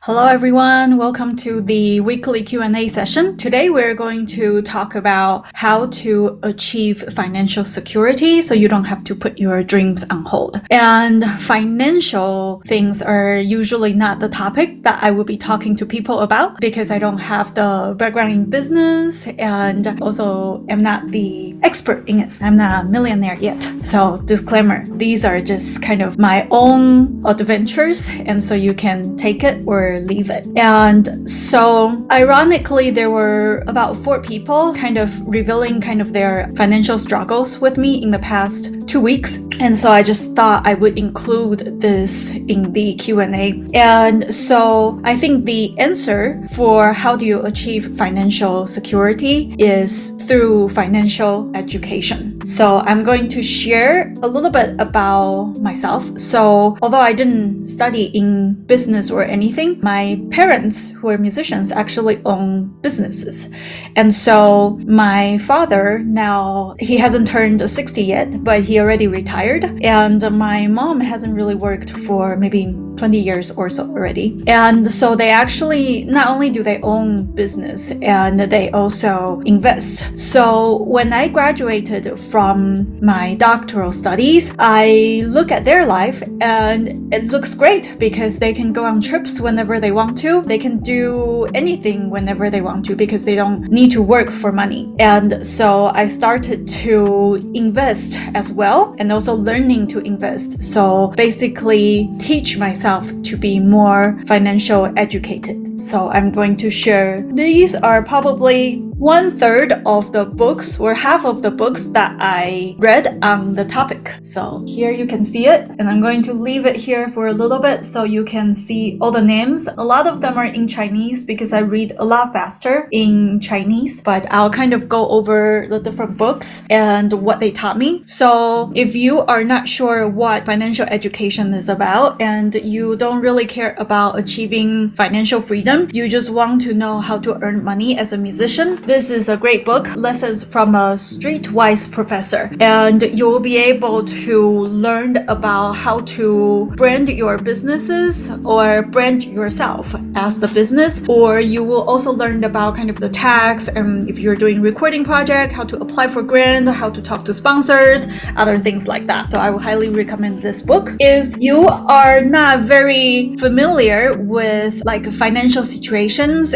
Hello everyone, welcome to the weekly Q&A session. Today we're going to talk about how to achieve financial security so you don't have to put your dreams on hold. And financial things are usually not the topic that I will be talking to people about because I don't have the background in business and also am not the expert in it. I'm not a millionaire yet. So disclaimer, these are just kind of my own adventures, and so you can take it or leave it. And so ironically, there were about 4 people kind of revealing kind of their financial struggles with me in the past 2 weeks. And so I just thought I would include this in the Q&A. And so I think the answer for how do you achieve financial security is through financial education. So I'm going to share a little bit about myself. So although I didn't study in business or anything, my parents, who are musicians, actually own businesses. And so my father now, he hasn't turned 60 yet, but he already retired. And my mom hasn't really worked for maybe 20 years or so already. And so they actually, not only do they own business, and they also invest. So when I graduated from my doctoral studies, I look at their life and it looks great because they can go on trips whenever they want to. They can do anything whenever they want to because they don't need to work for money. And so I started to invest as well, and also learning to invest. So basically teach myself to be more financial educated. So I'm going to share, these are probably 1/3 of the books or half of the books that I read on the topic. So here you can see it, and I'm going to leave it here for a little bit so you can see all the names. A lot of them are in Chinese because I read a lot faster in Chinese, but I'll kind of go over the different books and what they taught me. So if you are not sure what financial education is about and you don't really care about achieving financial freedom, you just want to know how to earn money as a musician, this is a great book, Lessons from a Streetwise Professor. And you will be able to learn about how to brand your businesses or brand yourself as the business. Or you will also learn about kind of the tax, and if you're doing recording project, how to apply for grant, how to talk to sponsors, other things like that. So I will highly recommend this book. If you are not very familiar with like financial situations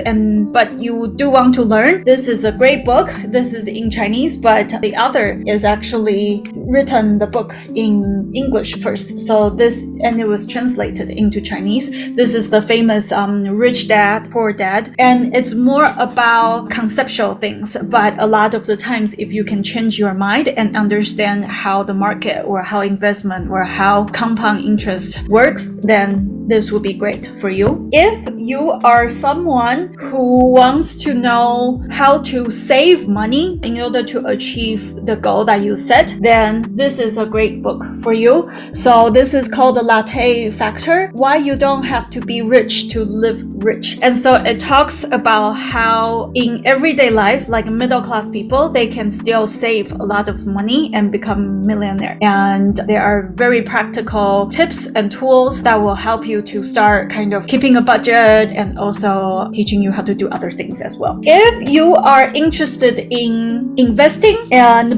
but you do want to learn, this is a great book. This is in Chinese, but the author is actually written the book in English first. So this, and it was translated into Chinese. This is the famous Rich Dad, Poor Dad. And it's more about conceptual things. But a lot of the times, if you can change your mind and understand how the market or how investment or how compound interest works, then this will be great for you. If you are someone who wants to know how to save money in order to achieve the goal that you set, then this is a great book for you. So this is called the Latte Factor, why you don't have to be rich to live rich. And so it talks about how in everyday life, like middle class people, they can still save a lot of money and become millionaire. And there are very practical tips and tools that will help you to start kind of keeping a budget and also teaching you how to do other things as well. If you are interested in investing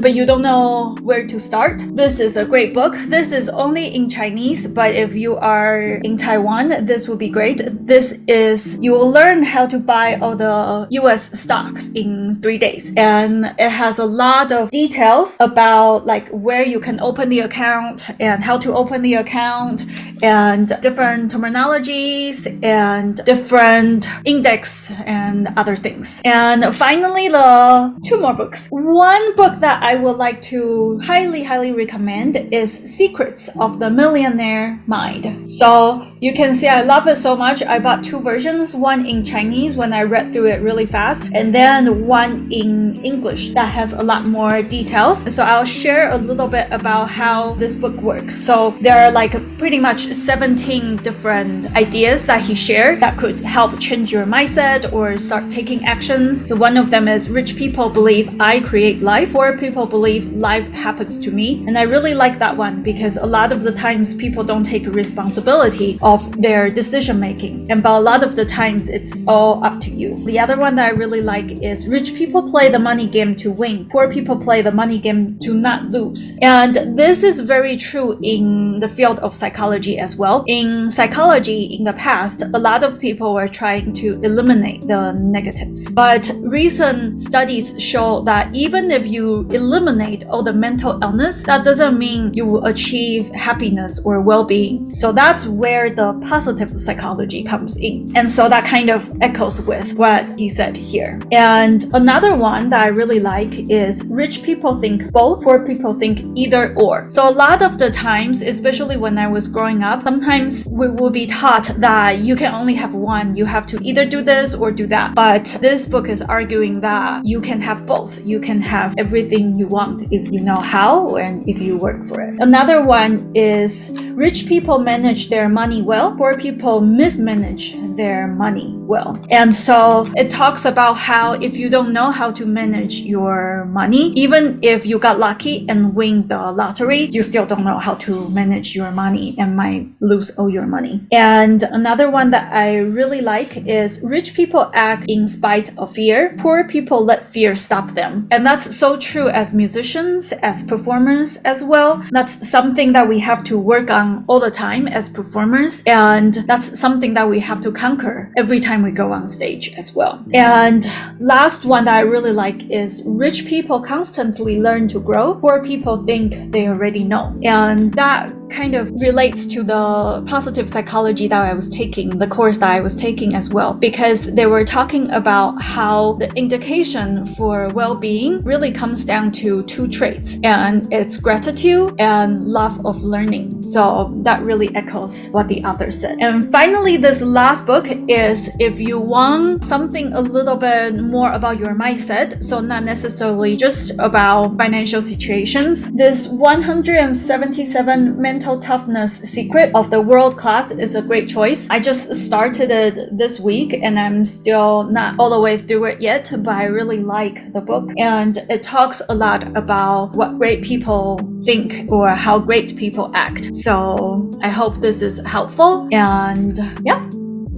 but you don't know where to start, this is a great book. This is only in Chinese, but if you are in Taiwan, this will be great. This is, you will learn how to buy all the US stocks in 3 days. And it has a lot of details about like where you can open the account and how to open the account and different terminologies and different index and other things. And finally, the 2 more books. One book that I would like to highly recommend is Secrets of the Millionaire Mind. So you can see I love it so much. I bought 2 versions, one in Chinese when I read through it really fast, and then one in English that has a lot more details. So I'll share a little bit about how this book works. So there are like pretty much 17 different different ideas that he shared that could help change your mindset or start taking actions. So one of them is rich people believe I create life, poor people believe life happens to me. And I really like that one because a lot of the times people don't take responsibility of their decision making. But a lot of the times it's all up to you. The other one that I really like is rich people play the money game to win. Poor people play the money game to not lose. And this is very true in the field of psychology as well. In psychology, in the past, a lot of people were trying to eliminate the negatives. But recent studies show that even if you eliminate all the mental illness, that doesn't mean you will achieve happiness or well-being. So that's where the positive psychology comes in. And so that kind of echoes with what he said here. And another one that I really like is rich people think both, poor people think either or. So a lot of the times, especially when I was growing up, sometimes we will be taught that you can only have one. You have to either do this or do that. But this book is arguing that you can have both. You can have everything you want if you know how and if you work for it. Another one is rich people manage their money well, poor people mismanage their money well. And so it talks about how if you don't know how to manage your money, even if you got lucky and win the lottery, you still don't know how to manage your money and might lose all your money. And another one that I really like is rich people act in spite of fear, poor people let fear stop them. And that's so true as musicians, as performers as well. That's something that we have to work on all the time as performers, and that's something that we have to conquer every time we go on stage as well. And last one that I really like is rich people constantly learn to grow, poor people think they already know. And that kind of relates to the positive psychology that I was taking, the course that I was taking as well, because they were talking about how the indication for well-being really comes down to two traits, and it's gratitude and love of learning. So that really echoes what the author said. And finally, this last book is if you want something a little bit more about your mindset, so not necessarily just about financial situations, this 177 mental toughness secret of the world class is a great choice. I just started it this week and I'm still not all the way through it yet, but I really like the book, and it talks a lot about what great people think or how great people act. So I hope this is helpful, and yeah,